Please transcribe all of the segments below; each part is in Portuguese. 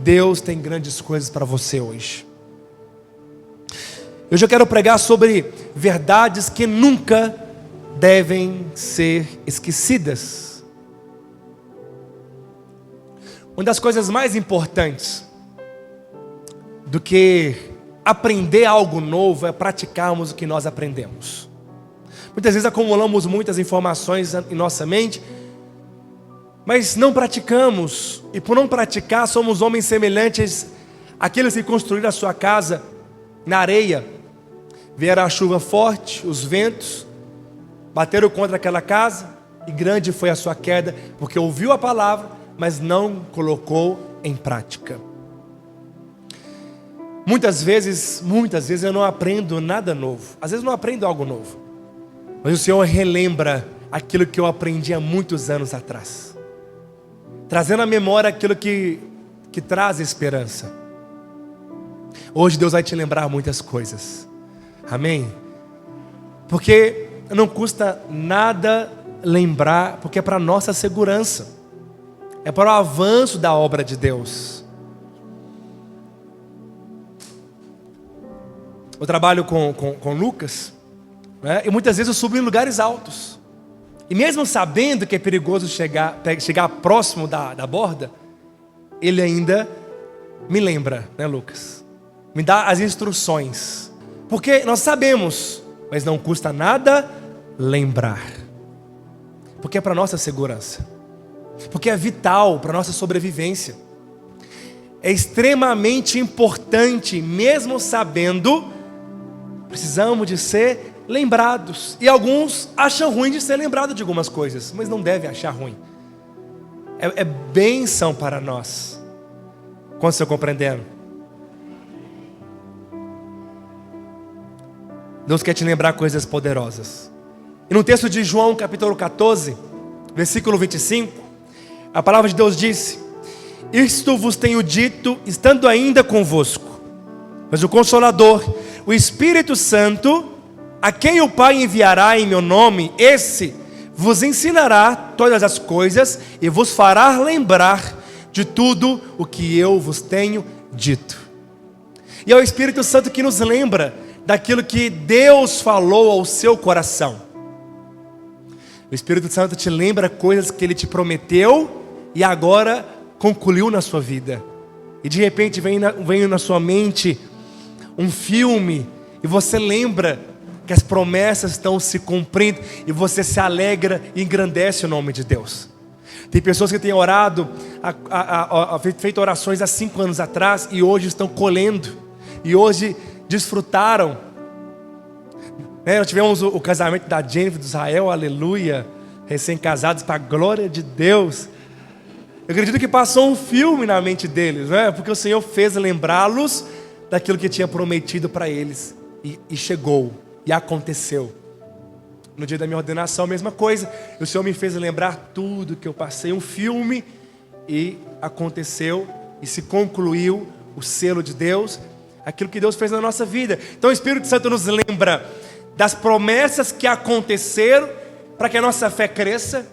Deus tem grandes coisas para você hoje. Hoje eu quero pregar sobre verdades que nunca devem ser esquecidas. Uma das coisas mais importantes do que aprender algo novo é praticarmos o que nós aprendemos. Muitas vezes acumulamos muitas informações em nossa mente, mas não praticamos, e por não praticar somos homens semelhantes àqueles que construíram a sua casa na areia. Vieram a chuva forte, os ventos bateram contra aquela casa, e grande foi a sua queda, porque ouviu a palavra, mas não colocou em prática. Muitas vezes eu não aprendo nada novo. Às vezes eu não aprendo algo novo, mas o Senhor relembra aquilo que eu aprendi há muitos anos atrás, trazendo à memória aquilo que traz esperança. Hoje Deus vai te lembrar muitas coisas, amém? Porque não custa nada lembrar, porque é para a nossa segurança, é para o avanço da obra de Deus. Eu trabalho com Lucas, né? E muitas vezes eu subo em lugares altos, e mesmo sabendo que é perigoso chegar próximo da borda, ele ainda me lembra, né, Lucas? Me dá as instruções, porque nós sabemos, mas não custa nada lembrar, porque é para nossa segurança, porque é vital para nossa sobrevivência. É extremamente importante, mesmo sabendo, precisamos de ser lembrados. E alguns acham ruim de ser lembrado de algumas coisas, mas não deve achar ruim. É bênção para nós. Quantos estão compreendendo? Deus quer te lembrar coisas poderosas. E no texto de João capítulo 14, versículo 25, a palavra de Deus disse: isto vos tenho dito, estando ainda convosco, mas o Consolador, o Espírito Santo, a quem o Pai enviará em meu nome, esse vos ensinará todas as coisas e vos fará lembrar de tudo o que eu vos tenho dito. E é o Espírito Santo que nos lembra daquilo que Deus falou ao seu coração. O Espírito Santo te lembra coisas que Ele te prometeu e agora concluiu na sua vida. E de repente vem na sua mente um filme, e você lembra que as promessas estão se cumprindo, e você se alegra e engrandece o nome de Deus. Tem pessoas que têm orado, feito orações há 5 anos atrás, e hoje estão colhendo, e hoje desfrutaram. Nós tivemos o casamento da Jennifer, do Israel, aleluia, recém-casados, para a glória de Deus. Eu acredito que passou um filme na mente deles, né? Porque o Senhor fez lembrá-los daquilo que tinha prometido para eles, e chegou, e aconteceu. No dia da minha ordenação, a mesma coisa, o Senhor me fez lembrar tudo que eu passei, um filme, e aconteceu, e se concluiu o selo de Deus, aquilo que Deus fez na nossa vida. Então o Espírito Santo nos lembra das promessas que aconteceram, para que a nossa fé cresça,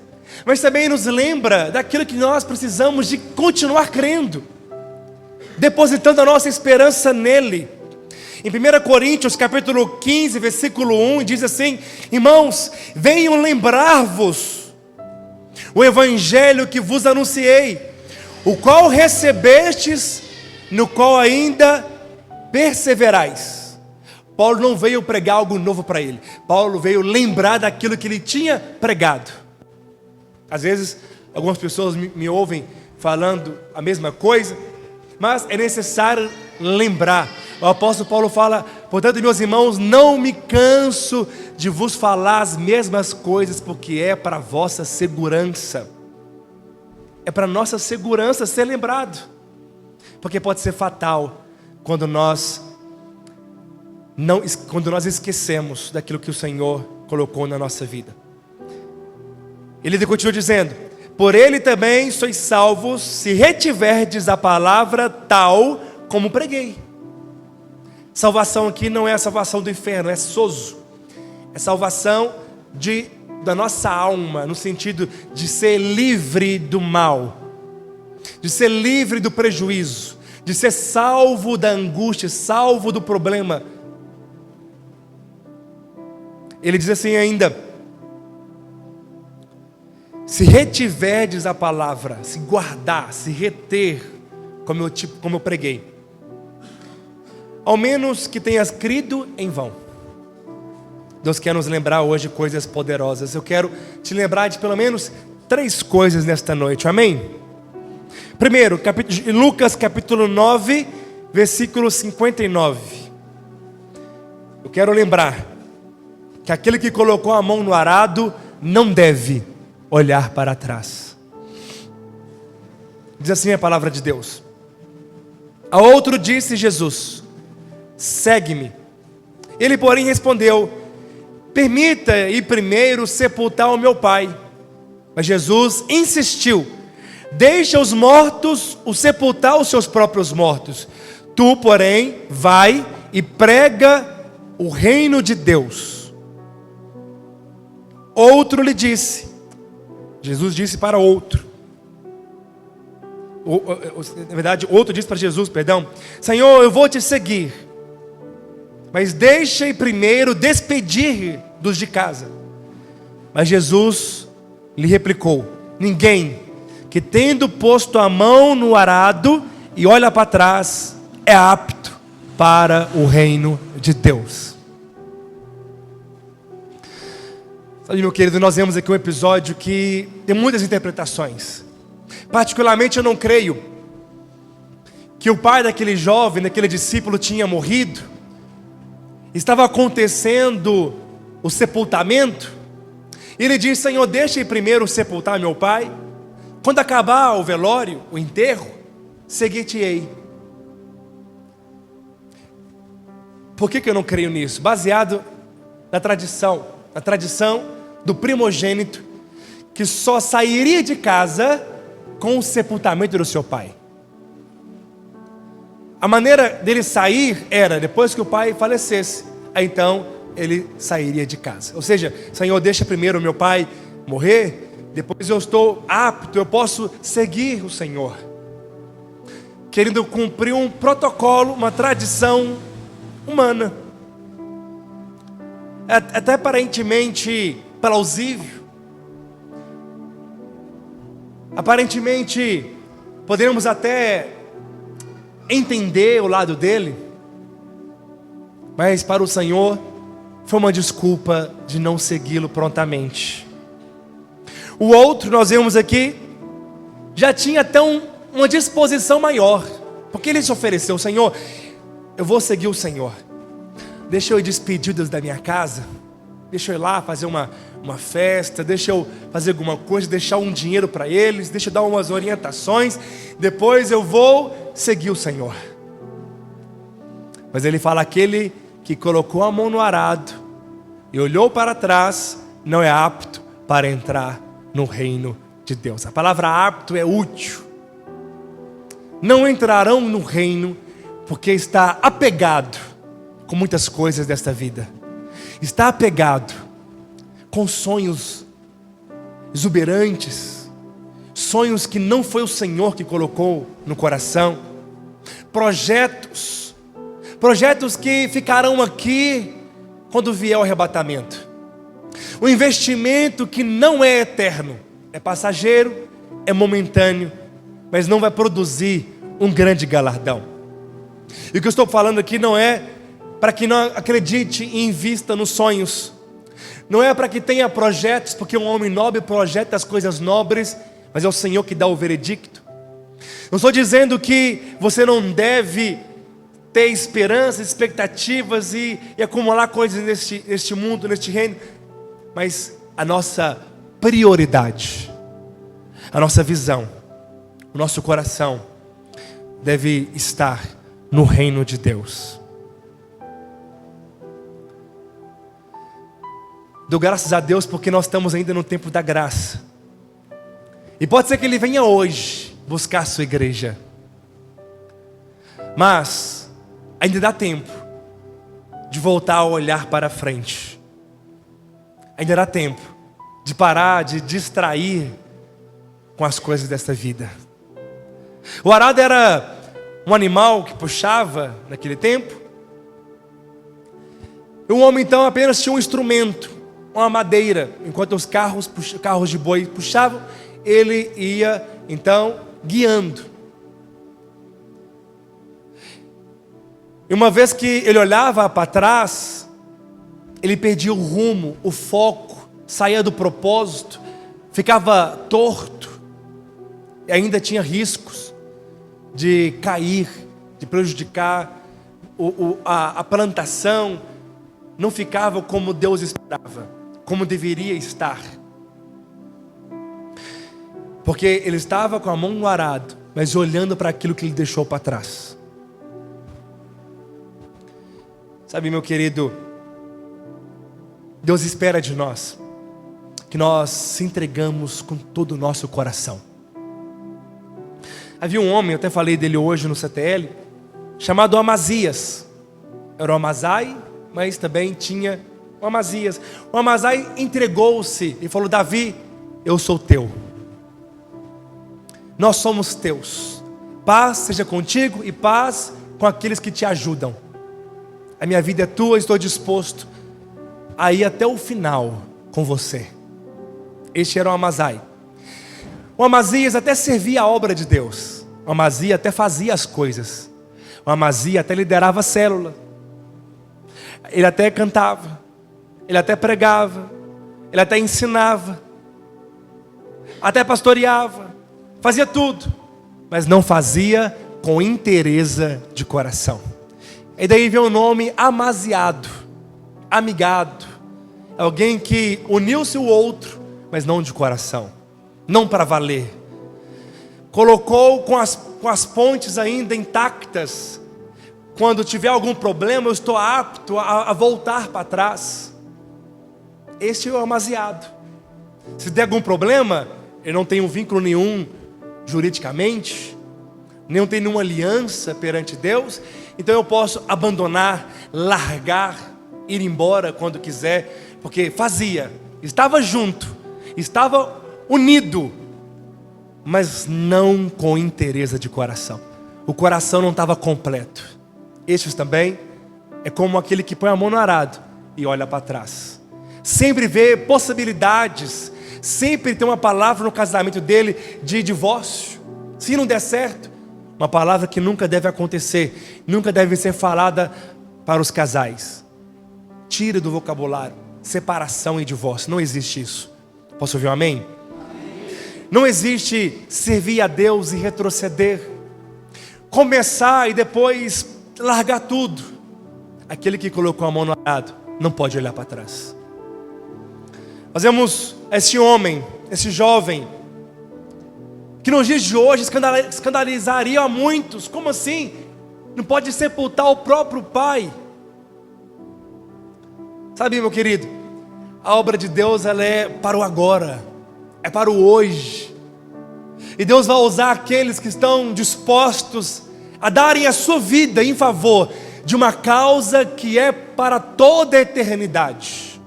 mas também nos lembra daquilo que nós precisamos de continuar crendo, depositando a nossa esperança nele. Em 1 Coríntios capítulo 15, versículo 1, diz assim: irmãos, venham lembrar-vos o evangelho que vos anunciei, o qual recebestes, no qual ainda perseverais. Paulo não veio pregar algo novo para ele, Paulo veio lembrar daquilo que ele tinha pregado. Às vezes algumas pessoas me ouvem falando a mesma coisa, mas é necessário lembrar. O apóstolo Paulo fala: portanto, meus irmãos, não me canso de vos falar as mesmas coisas, porque é para a vossa segurança. É para a nossa segurança ser lembrado, porque pode ser fatal quando nós esquecemos daquilo que o Senhor colocou na nossa vida. Ele continua dizendo: por ele também sois salvos, se retiverdes a palavra tal como preguei. Salvação aqui não é a salvação do inferno, é sozo. É salvação da nossa alma, no sentido de ser livre do mal, de ser livre do prejuízo, de ser salvo da angústia, salvo do problema. Ele diz assim ainda: se retiverdes a palavra, se guardar, se reter, como eu preguei, ao menos que tenhas crido em vão. Deus quer nos lembrar hoje coisas poderosas. Eu quero te lembrar de pelo menos 3 coisas nesta noite, amém? Primeiro, Lucas capítulo 9, versículo 59. Eu quero lembrar que aquele que colocou a mão no arado não deve olhar para trás. Diz assim a palavra de Deus: a outro disse Jesus: segue-me. Ele, porém, respondeu: permita ir primeiro sepultar o meu pai. Mas Jesus insistiu: deixa os mortos o sepultar os seus próprios mortos. Tu, porém, vai e prega o reino de Deus. Outro lhe disse, Jesus disse para outro, na verdade, outro disse para Jesus, perdão: Senhor, eu vou te seguir, mas deixe primeiro despedir dos de casa. Mas Jesus lhe replicou: ninguém que tendo posto a mão no arado e olha para trás é apto para o reino de Deus. Sabe, meu querido, nós vemos aqui um episódio que tem muitas interpretações. Particularmente eu não creio que o pai daquele jovem, daquele discípulo tinha morrido. Estava acontecendo o sepultamento. E ele diz: Senhor, deixe primeiro sepultar meu pai. Quando acabar o velório, o enterro, seguir-te-ei. Por que eu não creio nisso? Baseado na tradição do primogênito, que só sairia de casa com o sepultamento do seu pai. A maneira dele sair era depois que o pai falecesse. Aí então ele sairia de casa. Ou seja, Senhor, deixa primeiro o meu pai morrer, depois eu estou apto, eu posso seguir o Senhor. Querendo cumprir um protocolo, uma tradição humana. Até aparentemente plausível. Aparentemente podemos até entender o lado dele, mas para o Senhor foi uma desculpa de não segui-lo prontamente. O outro, nós vemos aqui, já tinha até uma disposição maior, porque ele se ofereceu: Senhor, eu vou seguir o Senhor, deixa eu ir despedidos da minha casa, deixa eu ir lá fazer uma festa, deixa eu fazer alguma coisa, deixar um dinheiro para eles, deixa eu dar umas orientações, depois eu vou seguir o Senhor. Mas ele fala: aquele que colocou a mão no arado e olhou para trás não é apto para entrar no reino de Deus. A palavra apto é útil. Não entrarão no reino porque está apegado com muitas coisas desta vida. Está apegado com sonhos exuberantes, sonhos que não foi o Senhor que colocou no coração, projetos que ficarão aqui quando vier o arrebatamento. Um investimento que não é eterno, é passageiro, é momentâneo, mas não vai produzir um grande galardão. E o que eu estou falando aqui não é para que não acredite e invista nos sonhos, não é para que tenha projetos, porque um homem nobre projeta as coisas nobres, mas é o Senhor que dá o veredicto. Não estou dizendo que você não deve ter esperanças, expectativas e acumular coisas neste mundo, neste reino, mas a nossa prioridade, a nossa visão, o nosso coração deve estar no reino de Deus. Dou graças a Deus porque nós estamos ainda no tempo da graça. E pode ser que Ele venha hoje buscar a sua igreja. Mas ainda dá tempo de voltar a olhar para frente. Ainda dá tempo de parar de distrair com as coisas desta vida. O arado era um animal que puxava naquele tempo. E o homem então apenas tinha um instrumento, uma madeira. Enquanto os carros de boi puxavam, ele ia então guiando. E uma vez que ele olhava para trás, ele perdia o rumo, o foco, saía do propósito, ficava torto, e ainda tinha riscos de cair, de prejudicar a plantação. Não ficava como Deus esperava, como deveria estar, porque ele estava com a mão no arado, mas olhando para aquilo que ele deixou para trás. Sabe, meu querido, Deus espera de nós que nós se entregamos com todo o nosso coração. Havia um homem, eu até falei dele hoje no CTL, chamado Amazias. Era o Amazai, mas também tinha o Amazias. O Amazai entregou-se e falou: Davi, eu sou teu, nós somos teus, paz seja contigo e paz com aqueles que te ajudam. A minha vida é tua, estou disposto a ir até o final com você. Este era o Amazai. O Amazias até servia a obra de Deus, o Amazias até fazia as coisas, o Amazias até liderava a célula, ele até cantava, ele até pregava, ele até ensinava, até pastoreava, fazia tudo, mas não fazia com inteireza de coração. E daí vem o nome Amaziado, amigado, alguém que uniu-se o outro, mas não de coração, não para valer. Colocou com as pontes ainda intactas. Quando tiver algum problema, eu estou apto a voltar para trás. Este é o Amaziado. Se der algum problema, eu não tenho vínculo nenhum juridicamente, nem tenho nenhuma aliança perante Deus, então eu posso abandonar, largar, ir embora quando quiser, porque fazia, estava junto, estava unido, mas não com inteireza de coração. O coração não estava completo. Estes também é como aquele que põe a mão no arado e olha para trás. Sempre vê possibilidades, sempre tem uma palavra no casamento dele de divórcio. Se não der certo, uma palavra que nunca deve acontecer, nunca deve ser falada para os casais. Tira do vocabulário separação e divórcio, não existe isso. Posso ouvir um amém? Não existe servir a Deus e retroceder, começar e depois largar tudo. Aquele que colocou a mão no arado não pode olhar para trás. Nós vemos esse homem, esse jovem, que nos dias de hoje escandalizaria a muitos. Como assim? Não pode sepultar o próprio pai? Sabe, meu querido, a obra de Deus, ela é para o agora, é para o hoje. E Deus vai usar aqueles que estão dispostos a darem a sua vida em favor de uma causa que é para toda a eternidade.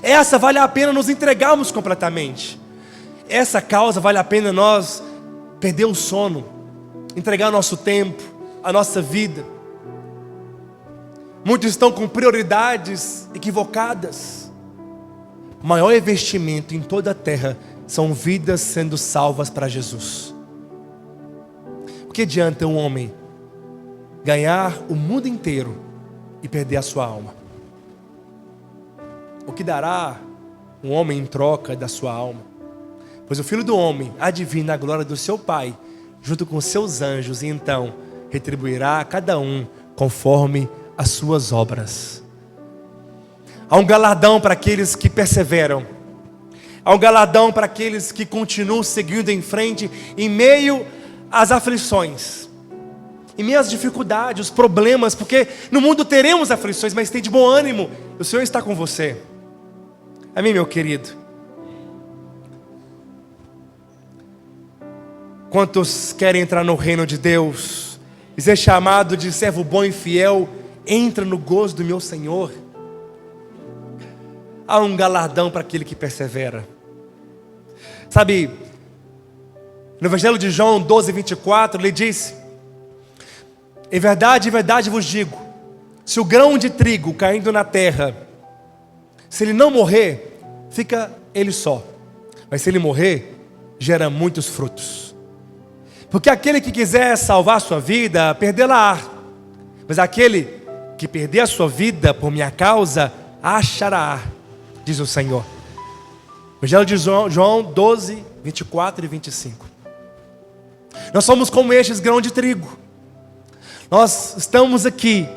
Essa vale a pena nos entregarmos completamente. Essa causa vale a pena nós perder o sono, entregar nosso tempo, a nossa vida. Muitos estão com prioridades equivocadas. O maior investimento em toda a terra são vidas sendo salvas para Jesus. O que adianta um homem ganhar o mundo inteiro e perder a sua alma? O que dará um homem em troca da sua alma? Pois o Filho do Homem há de vir na glória do seu Pai, junto com seus anjos, e então retribuirá a cada um conforme as suas obras. Há um galardão para aqueles que perseveram. Há um galardão para aqueles que continuam seguindo em frente em meio às aflições, em meio às dificuldades, os problemas, porque no mundo teremos aflições, mas tem de bom ânimo, o Senhor está com você. Amém, meu querido? Quantos querem entrar no reino de Deus e ser chamado de servo bom e fiel? Entra no gozo do meu Senhor. Há um galardão para aquele que persevera. Sabe, no Evangelho de João 12:24, ele diz Em verdade vos digo, se o grão de trigo caindo na terra, se ele não morrer, fica ele só. Mas se ele morrer, gera muitos frutos. Porque aquele que quiser salvar a sua vida, perdê-la-á. Mas aquele que perder a sua vida por minha causa, achará, diz o Senhor. Evangelho de João 12, 24 e 25. Nós somos como estes grãos de trigo. Nós estamos aqui,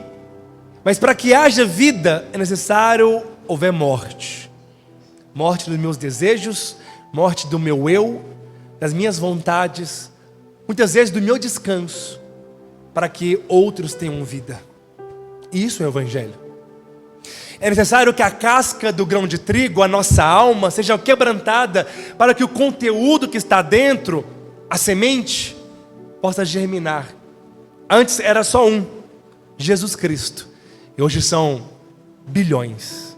mas para que haja vida é necessário houver morte. Morte dos meus desejos, morte do meu eu, das minhas vontades, muitas vezes do meu descanso, para que outros tenham vida. Isso é o Evangelho. É necessário que a casca do grão de trigo, a nossa alma, seja quebrantada, para que o conteúdo que está dentro, a semente, possa germinar. Antes era só um, Jesus Cristo. E hoje são bilhões,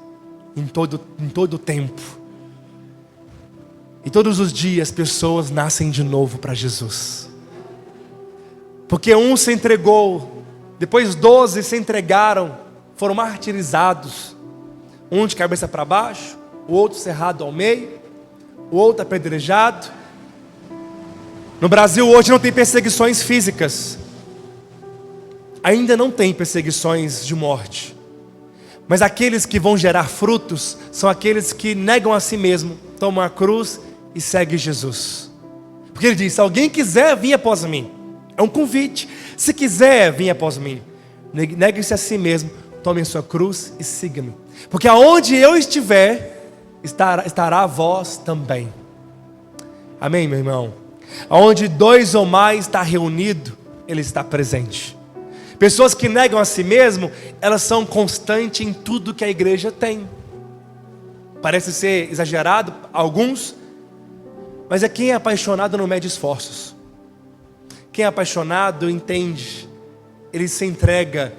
em todo o tempo. E todos os dias pessoas nascem de novo para Jesus. Porque um se entregou, depois 12 se entregaram, foram martirizados. Um de cabeça para baixo, o outro cerrado ao meio, o outro apedrejado. No Brasil hoje não tem perseguições físicas. Ainda não tem perseguições de morte. Mas aqueles que vão gerar frutos são aqueles que negam a si mesmo, tomam a cruz e seguem Jesus. Porque ele diz: se alguém quiser vir após mim, é um convite. Se quiser vir após mim, negue-se a si mesmo, tome a sua cruz e siga-me. Porque aonde eu estiver, estará vós também. Amém, meu irmão? Aonde 2 ou mais está reunido, Ele está presente. Pessoas que negam a si mesmo, elas são constantes em tudo que a igreja tem. Parece ser exagerado, alguns, mas quem é apaixonado não mede esforços. Quem é apaixonado entende, ele se entrega,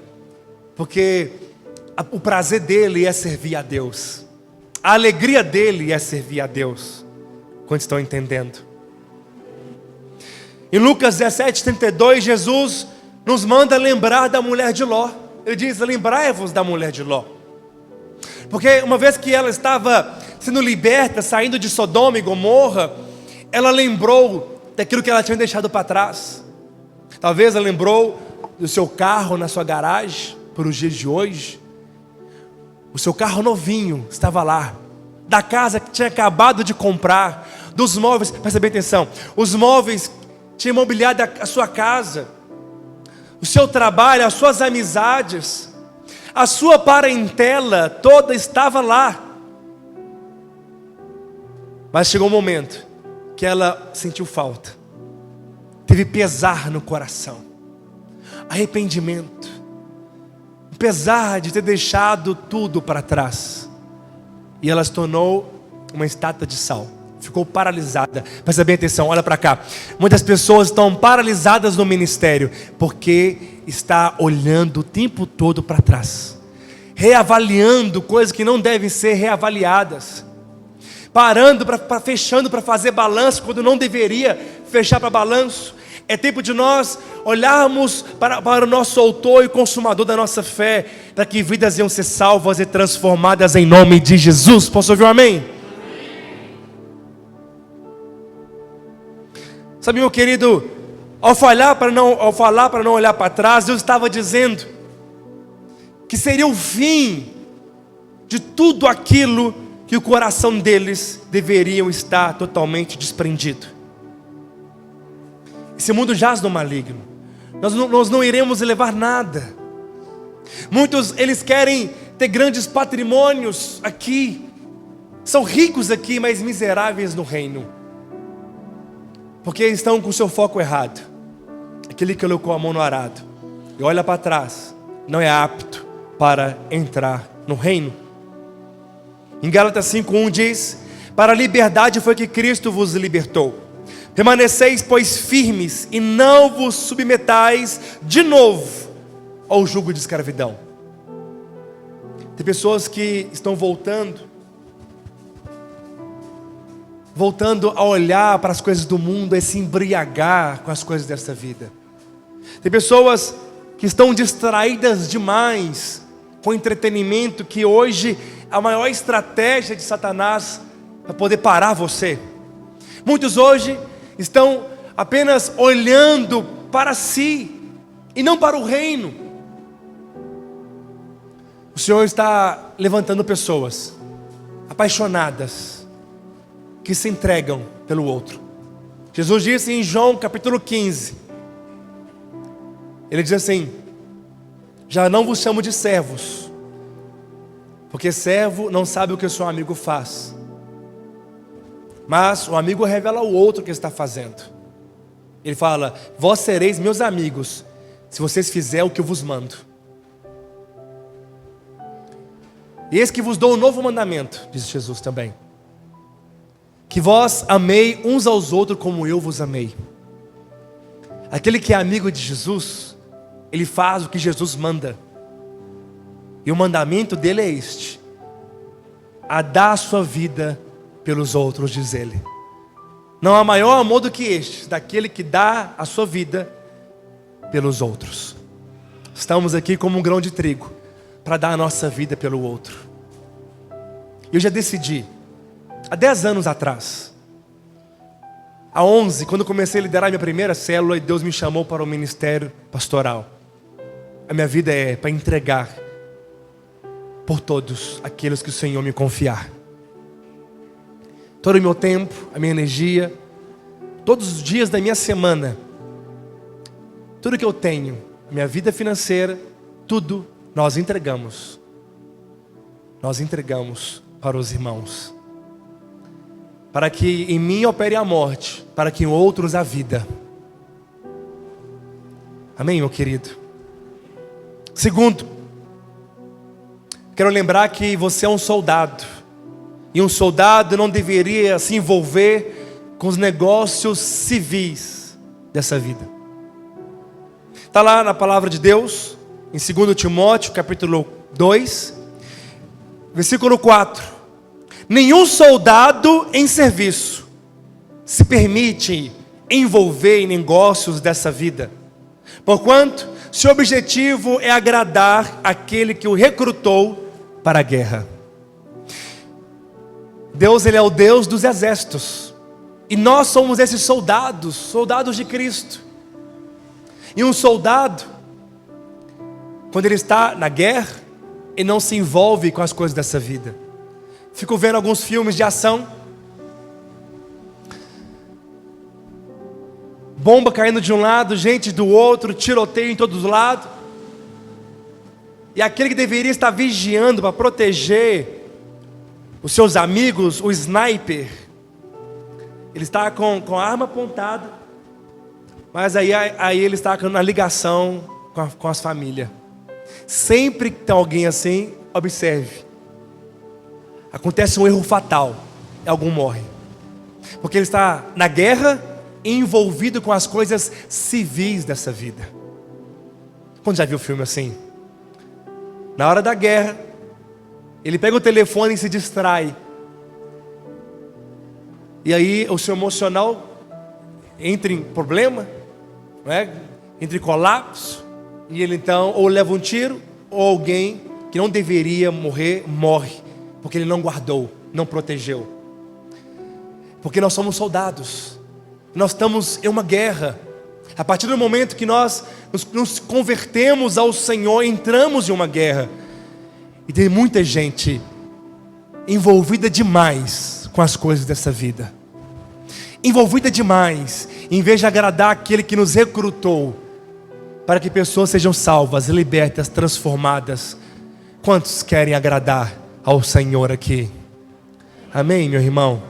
porque o prazer dele é servir a Deus. A alegria dele é servir a Deus. Quantos estão entendendo? Em Lucas 17:32, Jesus nos manda lembrar da mulher de Ló. Ele diz: lembrai-vos da mulher de Ló. Porque uma vez que ela estava sendo liberta, saindo de Sodoma e Gomorra, ela lembrou daquilo que ela tinha deixado para trás. Talvez ela lembrou do seu carro na sua garagem, para os dias de hoje. O seu carro novinho estava lá, da casa que tinha acabado de comprar, dos móveis, presta bem atenção, os móveis tinham imobiliado a sua casa, o seu trabalho, as suas amizades, a sua parentela toda estava lá. Mas chegou um momento que ela sentiu falta, teve pesar no coração, arrependimento, pesar de ter deixado tudo para trás, e ela se tornou uma estátua de sal. Ficou paralisada. Presta bem atenção, olha para cá. Muitas pessoas estão paralisadas no ministério porque está olhando o tempo todo para trás, reavaliando coisas que não devem ser reavaliadas, parando, fechando para fazer balanço quando não deveria fechar para balanço. É tempo de nós olharmos para o nosso autor e consumador da nossa fé, para que vidas iam ser salvas e transformadas em nome de Jesus. Posso ouvir um amém? Sabe, meu querido, ao falar para não olhar para trás, Deus estava dizendo que seria o fim de tudo aquilo que o coração deles deveriam estar totalmente desprendido. Esse mundo jaz no maligno. Nós não iremos levar nada. Muitos, eles querem ter grandes patrimônios aqui, são ricos aqui, mas miseráveis no reino, porque estão com o seu foco errado. Aquele que colocou a mão no arado e olha para trás, não é apto para entrar no reino. Em Gálatas 5:1 diz: para a liberdade foi que Cristo vos libertou. Permaneceis, pois, firmes, e não vos submetais de novo ao jugo de escravidão. Tem pessoas que estão voltando a olhar para as coisas do mundo, a se embriagar com as coisas dessa vida. Tem pessoas que estão distraídas demais com entretenimento, que hoje é a maior estratégia de Satanás para poder parar você. Muitos hoje estão apenas olhando para si e não para o reino. O Senhor está levantando pessoas apaixonadas, que se entregam pelo outro. Jesus disse em João capítulo 15, Ele diz assim: já não vos chamo de servos, porque servo não sabe o que o seu amigo faz, mas o amigo revela ao outro o que está fazendo. Ele fala: vós sereis meus amigos, se vocês fizerem o que eu vos mando. E eis que vos dou um novo mandamento, diz Jesus também: que vós amei uns aos outros como eu vos amei. Aquele que é amigo de Jesus, ele faz o que Jesus manda. E o mandamento dele é este: a dar a sua vida pelos outros, diz ele. Não há maior amor do que este, daquele que dá a sua vida pelos outros. Estamos aqui como um grão de trigo, para dar a nossa vida pelo outro. Eu já decidi, há 10 anos atrás, há 11, quando comecei a liderar minha primeira célula e Deus me chamou para o ministério pastoral, a minha vida é para entregar por todos aqueles que o Senhor me confiar. Todo o meu tempo, a minha energia, todos os dias da minha semana, tudo que eu tenho, a minha vida financeira, tudo nós entregamos. Nós entregamos para os irmãos, para que em mim opere a morte, para que em outros a vida. Amém, meu querido? Segundo, quero lembrar que você é um soldado, e um soldado não deveria se envolver com os negócios civis dessa vida. Está lá na palavra de Deus, em 2 Timóteo, capítulo 2, versículo 4. Nenhum soldado em serviço se permite envolver em negócios dessa vida, porquanto seu objetivo é agradar aquele que o recrutou para a guerra. Deus, Ele é o Deus dos exércitos, e nós somos esses soldados, soldados de Cristo. E um soldado, quando ele está na guerra, ele não se envolve com as coisas dessa vida. Fico vendo alguns filmes de ação, bomba caindo de um lado, gente do outro, tiroteio em todos os lados. E aquele que deveria estar vigiando para proteger os seus amigos, o sniper, ele está com a arma apontada, mas aí ele está na ligação com as famílias. Sempre que tem alguém assim, observe, acontece um erro fatal, e algum morre, porque ele está na guerra, envolvido com as coisas civis dessa vida. Quando já viu filme assim? Na hora da guerra, ele pega o telefone e se distrai, e aí o seu emocional entra em problema, não é? Entra em colapso, e ele então ou leva um tiro, ou alguém que não deveria morrer, morre, porque ele não guardou, não protegeu. Porque nós somos soldados, nós estamos em uma guerra. A partir do momento que nós nos convertemos ao Senhor, entramos em uma guerra. E tem muita gente envolvida demais com as coisas dessa vida, envolvida demais, em vez de agradar aquele que nos recrutou, para que pessoas sejam salvas, libertas, transformadas. Quantos querem agradar ao Senhor aqui? Amém, meu irmão?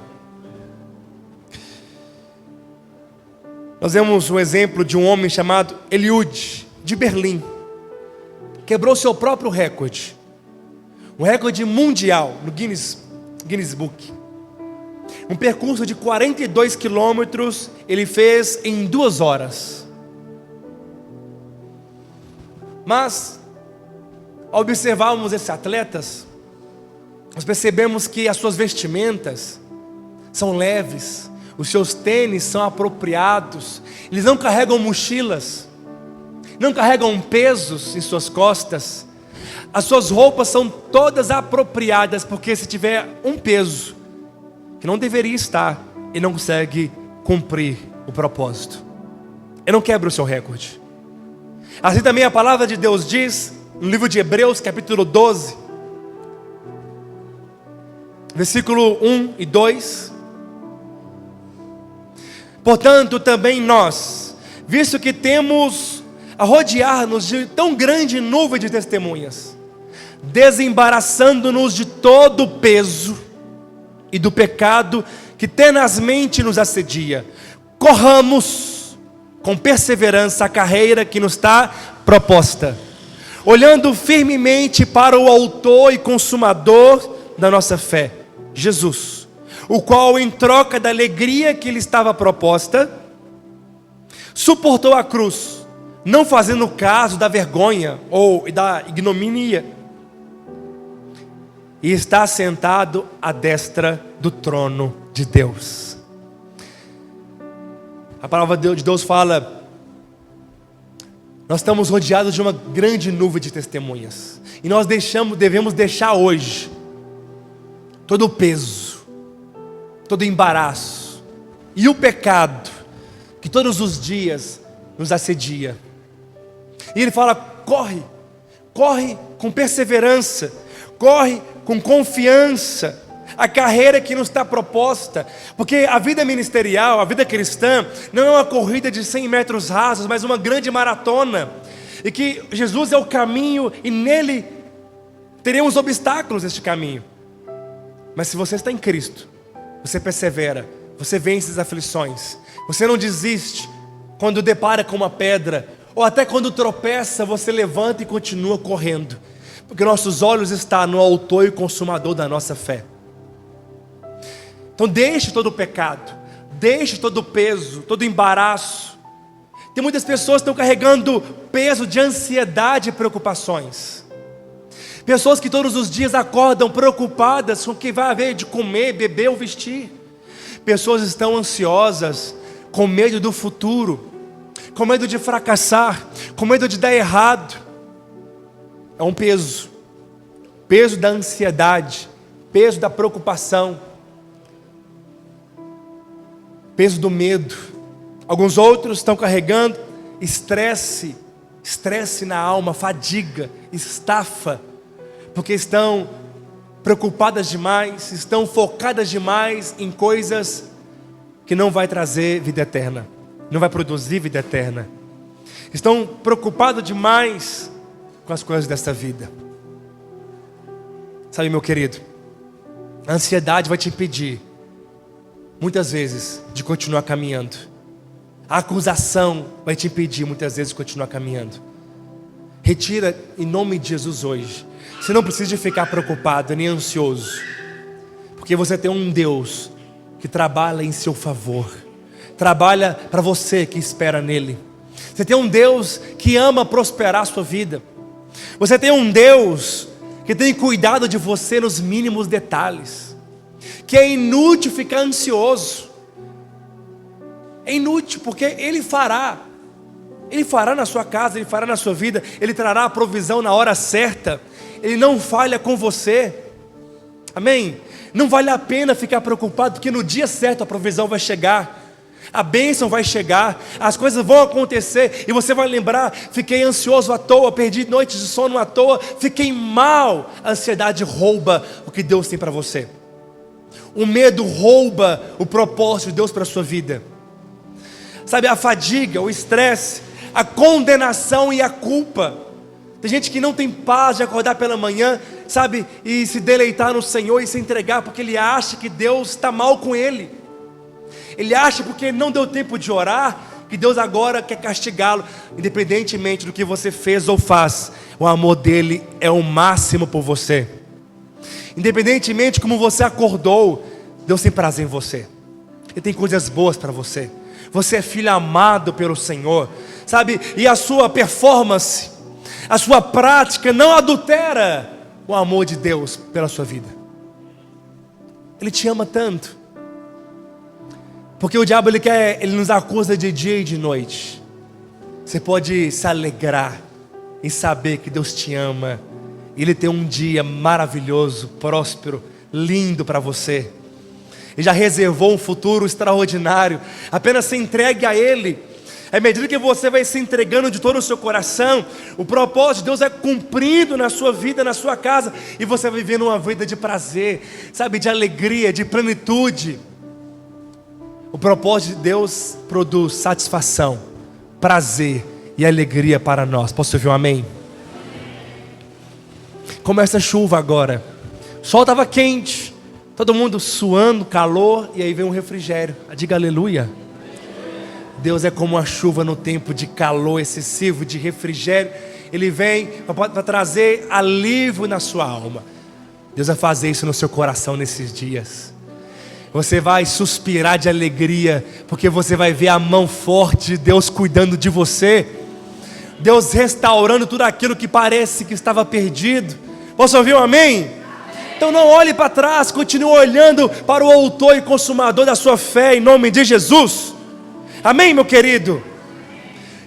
Nós vemos o exemplo de um homem chamado Eliud, de Berlim. Quebrou seu próprio recorde, um recorde mundial no Guinness Book. Um percurso de 42 quilômetros ele fez em 2 horas. Mas, ao observarmos esses atletas, nós percebemos que as suas vestimentas são leves, os seus tênis são apropriados, eles não carregam mochilas, não carregam pesos em suas costas, as suas roupas são todas apropriadas, porque se tiver um peso que não deveria estar, ele não consegue cumprir o propósito. Ele não quebra o seu recorde. Assim também a palavra de Deus diz, no livro de Hebreus, capítulo 12, versículo 1 e 2. Portanto, também nós, visto que temos a rodear-nos de tão grande nuvem de testemunhas, desembaraçando-nos de todo o peso e do pecado que tenazmente nos assedia, corramos com perseverança a carreira que nos está proposta, olhando firmemente para o autor e consumador da nossa fé, Jesus, o qual, em troca da alegria que lhe estava proposta, suportou a cruz, não fazendo caso da vergonha ou da ignomínia, e está sentado à destra do trono de Deus. A palavra de Deus fala: nós estamos rodeados de uma grande nuvem de testemunhas, e nós devemos deixar hoje todo o peso, todo o embaraço e o pecado que todos os dias nos assedia. E ele fala: corre com perseverança, corre com confiança a carreira que nos está proposta, porque a vida ministerial, a vida cristã, não é uma corrida de 100 metros rasos, mas uma grande maratona, e que Jesus é o caminho, e nele teremos obstáculos neste caminho. Mas se você está em Cristo, você persevera, você vence as aflições, você não desiste quando depara com uma pedra, ou até quando tropeça, você levanta e continua correndo, porque nossos olhos estão no autor e consumador da nossa fé. Então deixe todo o pecado, deixe todo o peso, todo o embaraço. Tem muitas pessoas que estão carregando peso de ansiedade e preocupações. Pessoas que todos os dias acordam preocupadas com o que vai haver de comer, beber ou vestir. Pessoas estão ansiosas, com medo do futuro, com medo de fracassar, com medo de dar errado. É um peso da ansiedade, peso da preocupação, peso do medo. Alguns outros estão carregando estresse na alma, fadiga, estafa, porque estão preocupadas demais, estão focadas demais em coisas que não vai trazer vida eterna, não vai produzir vida eterna. Estão preocupados demais com as coisas desta vida. Sabe, meu querido, a ansiedade vai te impedir muitas vezes de continuar caminhando. A acusação vai te impedir muitas vezes de continuar caminhando. Retira em nome de Jesus hoje. Você não precisa ficar preocupado nem ansioso, porque você tem um Deus que trabalha em seu favor, trabalha para você que espera nele. Você tem um Deus que ama prosperar a sua vida. Você tem um Deus que tem cuidado de você nos mínimos detalhes, que é inútil ficar ansioso. É inútil, porque Ele fará na sua casa, Ele fará na sua vida, Ele trará a provisão na hora certa. Ele não falha com você, amém? Não vale a pena ficar preocupado, porque no dia certo a provisão vai chegar, a bênção vai chegar, as coisas vão acontecer, e você vai lembrar: fiquei ansioso à toa, perdi noites de sono à toa, fiquei mal. A ansiedade rouba o que Deus tem para você, o medo rouba o propósito de Deus para a sua vida. Sabe, a fadiga, o estresse, a condenação e a culpa. Tem gente que não tem paz de acordar pela manhã, sabe, e se deleitar no Senhor e se entregar, porque ele acha que Deus está mal com ele. Ele acha, porque não deu tempo de orar, que Deus agora quer castigá-lo. Independentemente do que você fez ou faz, o amor dele é o máximo por você. Independentemente de como você acordou, Deus tem prazer em você. Ele tem coisas boas para você. Você é filho amado pelo Senhor, sabe? E a sua performance, a sua prática não adultera o amor de Deus pela sua vida. Ele te ama tanto, porque o diabo ele nos acusa de dia e de noite. Você pode se alegrar em saber que Deus te ama. Ele tem um dia maravilhoso, próspero, lindo para você. Ele já reservou um futuro extraordinário. Apenas se entregue a Ele. À medida que você vai se entregando de todo o seu coração, o propósito de Deus é cumprido na sua vida, na sua casa, e você vai vivendo uma vida de prazer, sabe, de alegria, de plenitude. O propósito de Deus produz satisfação, prazer e alegria para nós. Posso ouvir um amém? Começa a chuva agora. O sol estava quente, todo mundo suando, calor, e aí vem um refrigério. Diga aleluia. Deus é como a chuva no tempo de calor excessivo, de refrigério. Ele vem para trazer alívio na sua alma. Deus vai fazer isso no seu coração nesses dias. Você vai suspirar de alegria, porque você vai ver a mão forte de Deus cuidando de você. Deus restaurando tudo aquilo que parece que estava perdido. Posso ouvir um amém? Então não olhe para trás, continue olhando para o autor e consumador da sua fé, em nome de Jesus. Amém, meu querido?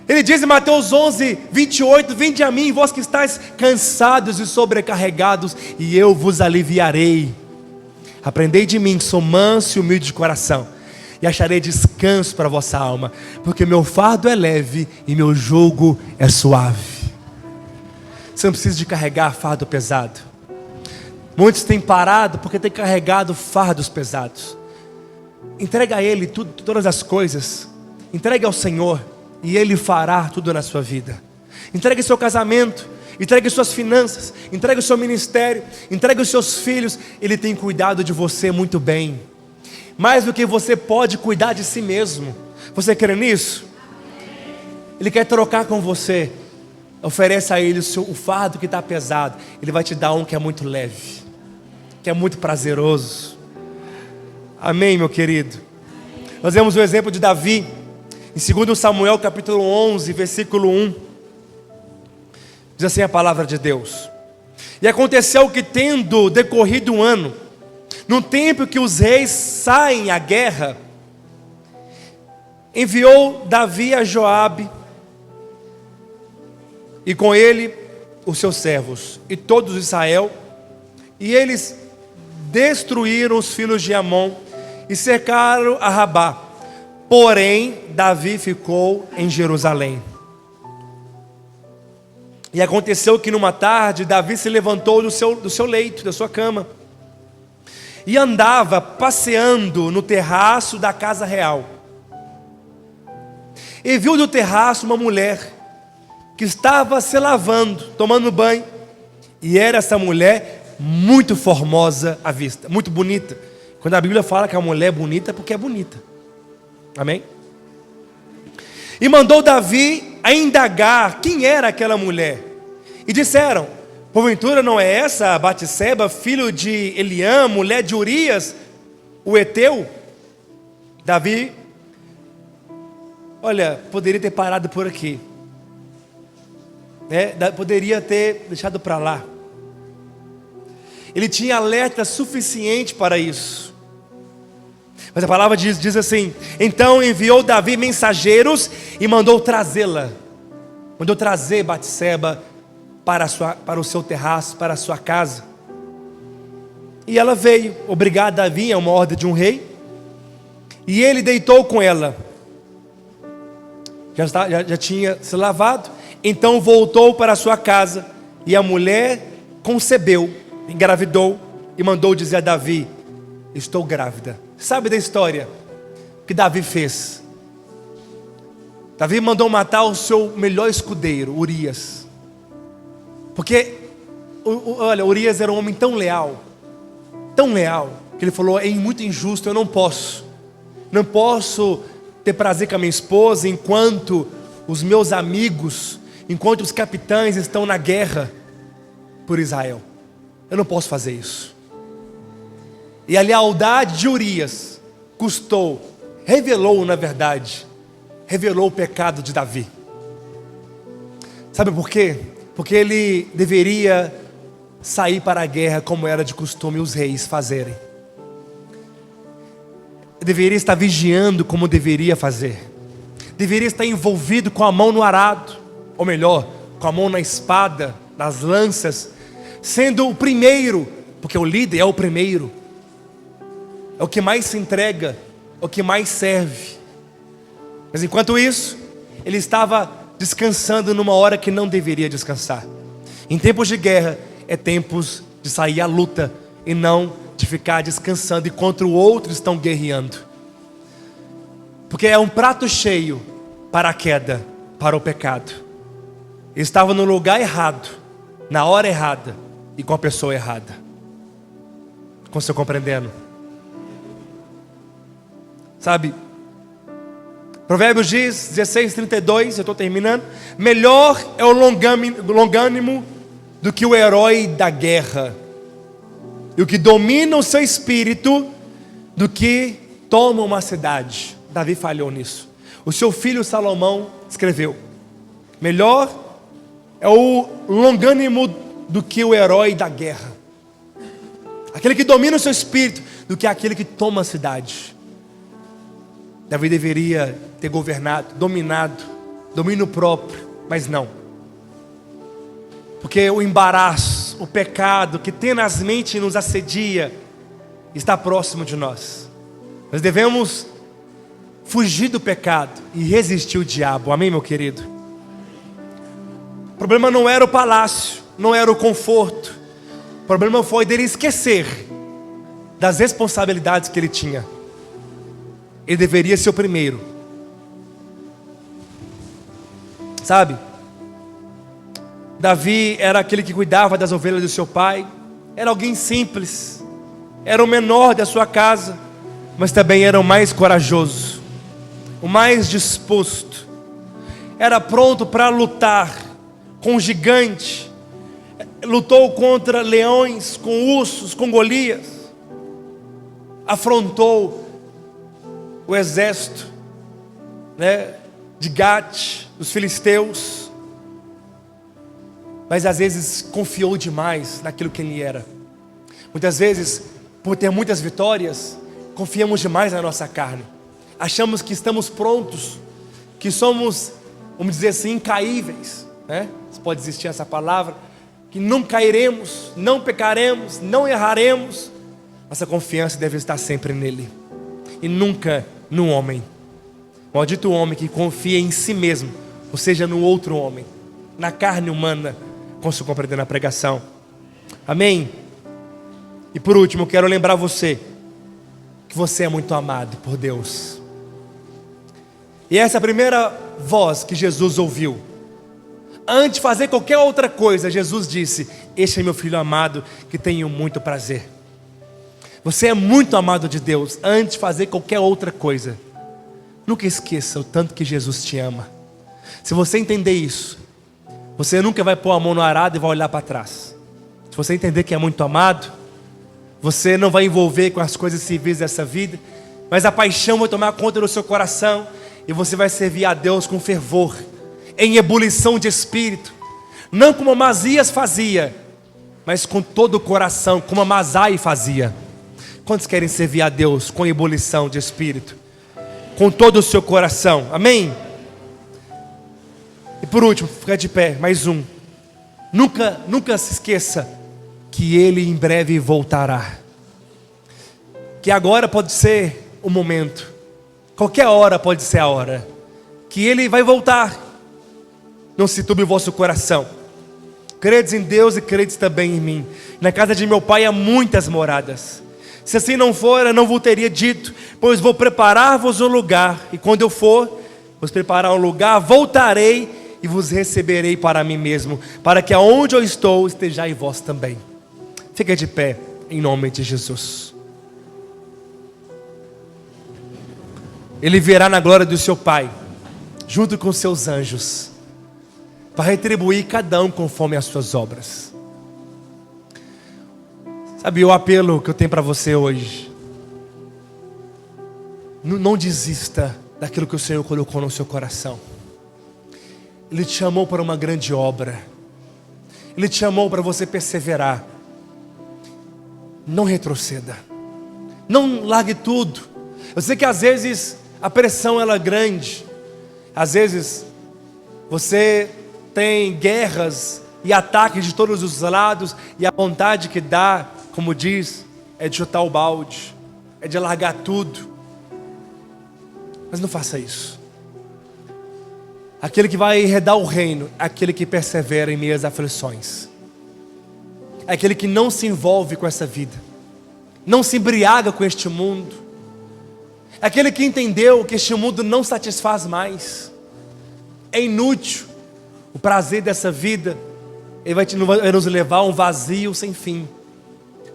Ele diz em Mateus 11, 28, vinde a mim, vós que estáis cansados e sobrecarregados, e eu vos aliviarei. Aprendei de mim, que sou manso e humilde de coração, e acharei descanso para a vossa alma, porque meu fardo é leve e meu jugo é suave. Você não precisa de carregar fardo pesado. Muitos têm parado porque têm carregado fardos pesados. Entrega a Ele tudo, todas as coisas. Entregue ao Senhor e Ele fará tudo na sua vida. Entregue seu casamento, entregue suas finanças, entregue o seu ministério, entregue os seus filhos. Ele tem cuidado de você muito bem, mais do que você pode cuidar de si mesmo. Você crê nisso? Ele quer trocar com você. Ofereça a Ele o fardo que está pesado. Ele vai te dar um que é muito leve, que é muito prazeroso. Amém, meu querido? Nós vemos o exemplo de Davi em 2 Samuel capítulo 11, versículo 1. Diz assim a palavra de Deus: e aconteceu que, tendo decorrido um ano, no tempo que os reis saem à guerra, enviou Davi a Joabe, e com ele os seus servos e todos Israel, e eles destruíram os filhos de Amon e cercaram a Rabá. Porém, Davi ficou em Jerusalém. E aconteceu que numa tarde, Davi se levantou do seu leito, da sua cama, e andava passeando no terraço da casa real. E viu do terraço uma mulher que estava se lavando, tomando banho. E era essa mulher muito formosa à vista, muito bonita. Quando a Bíblia fala que a mulher é bonita, é porque é bonita. Amém? E mandou Davi a indagar quem era aquela mulher. E disseram: porventura não é essa Batseba, filho de Eliã, mulher de Urias, o heteu? Davi, olha, poderia ter parado por aqui, poderia ter deixado para lá. Ele tinha alerta suficiente para isso. Mas a palavra diz assim: então enviou Davi mensageiros e mandou trazê-la. Mandou trazer Batseba para o seu terraço, para a sua casa. E ela veio, obrigar Davi, é uma ordem de um rei. E ele deitou com ela. Já tinha se lavado. Então voltou para a sua casa. E a mulher concebeu, engravidou, e mandou dizer a Davi: estou grávida. Sabe da história que Davi fez? Davi mandou matar o seu melhor escudeiro, Urias. Porque, olha, Urias era um homem tão leal, que ele falou: é muito injusto, eu não posso ter prazer com a minha esposa enquanto os meus amigos, enquanto os capitães estão na guerra por Israel. Eu não posso fazer isso. E a lealdade de Urias revelou o pecado de Davi. Sabe por quê? Porque ele deveria sair para a guerra como era de costume os reis fazerem. Ele deveria estar vigiando como deveria fazer. deveria estar envolvido com a mão no arado, ou melhor, com a mão na espada, nas lanças, sendo o primeiro, porque o líder é o primeiro, é o que mais se entrega, é o que mais serve. Mas enquanto isso, ele estava descansando numa hora que não deveria descansar. Em tempos de guerra, é tempos de sair à luta e não de ficar descansando enquanto outros estão guerreando. Porque é um prato cheio para a queda, para o pecado. Ele estava no lugar errado, na hora errada e com a pessoa errada. Com você compreendendo? Sabe, Provérbios diz, 16:32, eu estou terminando: melhor é o longânimo do que o herói da guerra, e o que domina o seu espírito do que toma uma cidade. Davi falhou nisso. O seu filho Salomão escreveu: melhor é o longânimo do que o herói da guerra, aquele que domina o seu espírito, do que aquele que toma a cidade. Davi deveria ter governado, dominado, domínio próprio, mas não. Porque o embaraço, o pecado que tenazmente nos assedia, está próximo de nós. Nós devemos fugir do pecado e resistir ao diabo, amém, meu querido? O problema não era o palácio, não era o conforto. O problema foi dele esquecer das responsabilidades que ele tinha. Ele deveria ser o primeiro. Sabe, Davi era aquele que cuidava das ovelhas do seu pai. Era alguém simples, era o menor da sua casa, mas também era o mais corajoso, o mais disposto. Era pronto para lutar com o gigante. Lutou contra leões, com ursos, com Golias. Afrontou o exército, de Gate, dos filisteus. Mas às vezes confiou demais naquilo que ele era. Muitas vezes, por ter muitas vitórias, confiamos demais na nossa carne. Achamos que estamos prontos, que somos, vamos dizer assim, incaíveis, se pode existir essa palavra, que não cairemos, não pecaremos, não erraremos. Nossa confiança deve estar sempre nele e nunca no homem. Maldito o homem que confia em si mesmo, ou seja, no outro homem, na carne humana, como se compreender na pregação. Amém? E por último, eu quero lembrar você que você é muito amado por Deus. E essa é a primeira voz que Jesus ouviu. Antes de fazer qualquer outra coisa, Jesus disse: este é meu filho amado, que tenho muito prazer. Você é muito amado de Deus. Antes de fazer qualquer outra coisa, nunca esqueça o tanto que Jesus te ama. Se você entender isso, você nunca vai pôr a mão no arado e vai olhar para trás. Se você entender que é muito amado, você não vai envolver com as coisas civis dessa vida, mas a paixão vai tomar conta do seu coração, e você vai servir a Deus com fervor, em ebulição de espírito, não como Amazias fazia, mas com todo o coração, como Amazai fazia. Quantos querem servir a Deus com ebulição de espírito, com todo o seu coração? Amém? E por último, fica de pé, mais um. Nunca se esqueça que Ele em breve voltará. Que agora pode ser o momento, qualquer hora pode ser a hora, que Ele vai voltar. Não se turbe o vosso coração. Credes em Deus e credes também em mim. Na casa de meu Pai há muitas moradas. Se assim não for, eu não vos teria dito, pois vou preparar-vos um lugar. E quando eu for vos preparar um lugar, voltarei e vos receberei para mim mesmo, para que aonde eu estou, estejais vós também. Fica de pé, em nome de Jesus. Ele virá na glória do seu Pai, junto com seus anjos, para retribuir cada um conforme as suas obras. Sabe o apelo que eu tenho para você hoje? Não desista daquilo que o Senhor colocou no seu coração. Ele te chamou para uma grande obra. Ele te chamou para você perseverar. Não retroceda. Não largue tudo. Eu sei que às vezes a pressão ela é grande. Às vezes, você tem guerras e ataques de todos os lados, e a vontade que dá, como diz, é de chutar o balde, é de largar tudo. Mas não faça isso. Aquele que vai herdar o reino é aquele que persevera em meio às aflições. É aquele que não se envolve com essa vida, não se embriaga com este mundo. É aquele que entendeu que este mundo não satisfaz mais. É inútil. O prazer dessa vida, ele vai nos levar a um vazio sem fim.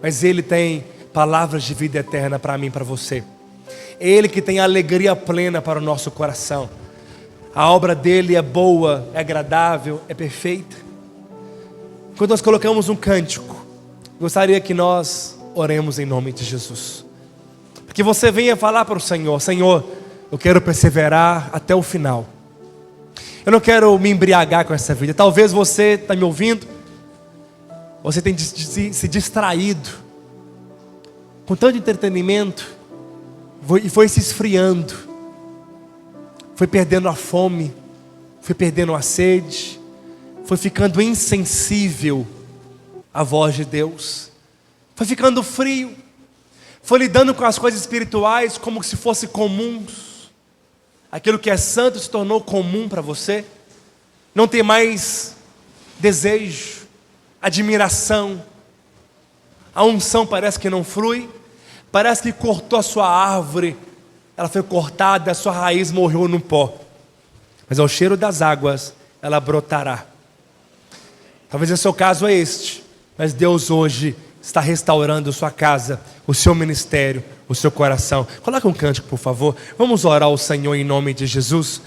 Mas Ele tem palavras de vida eterna para mim e para você. É Ele que tem alegria plena para o nosso coração. A obra dele é boa, é agradável, é perfeita. Quando nós colocamos um cântico, gostaria que nós oremos em nome de Jesus. Que você venha falar para o Senhor: Senhor, eu quero perseverar até o final. Eu não quero me embriagar com essa vida. Talvez você está me ouvindo, você tem se distraído com tanto entretenimento e foi se esfriando. Foi perdendo a fome, foi perdendo a sede, foi ficando insensível à voz de Deus, foi ficando frio, foi lidando com as coisas espirituais como se fossem comuns. Aquilo que é santo se tornou comum para você. Não tem mais desejo, admiração. A unção parece que não flui, parece que cortou a sua árvore. Ela foi cortada, a sua raiz morreu no pó. Mas ao cheiro das águas, ela brotará. Talvez o seu caso é este. Mas Deus hoje está restaurando a sua casa, o seu ministério, o seu coração. Coloque um cântico, por favor. Vamos orar ao Senhor em nome de Jesus.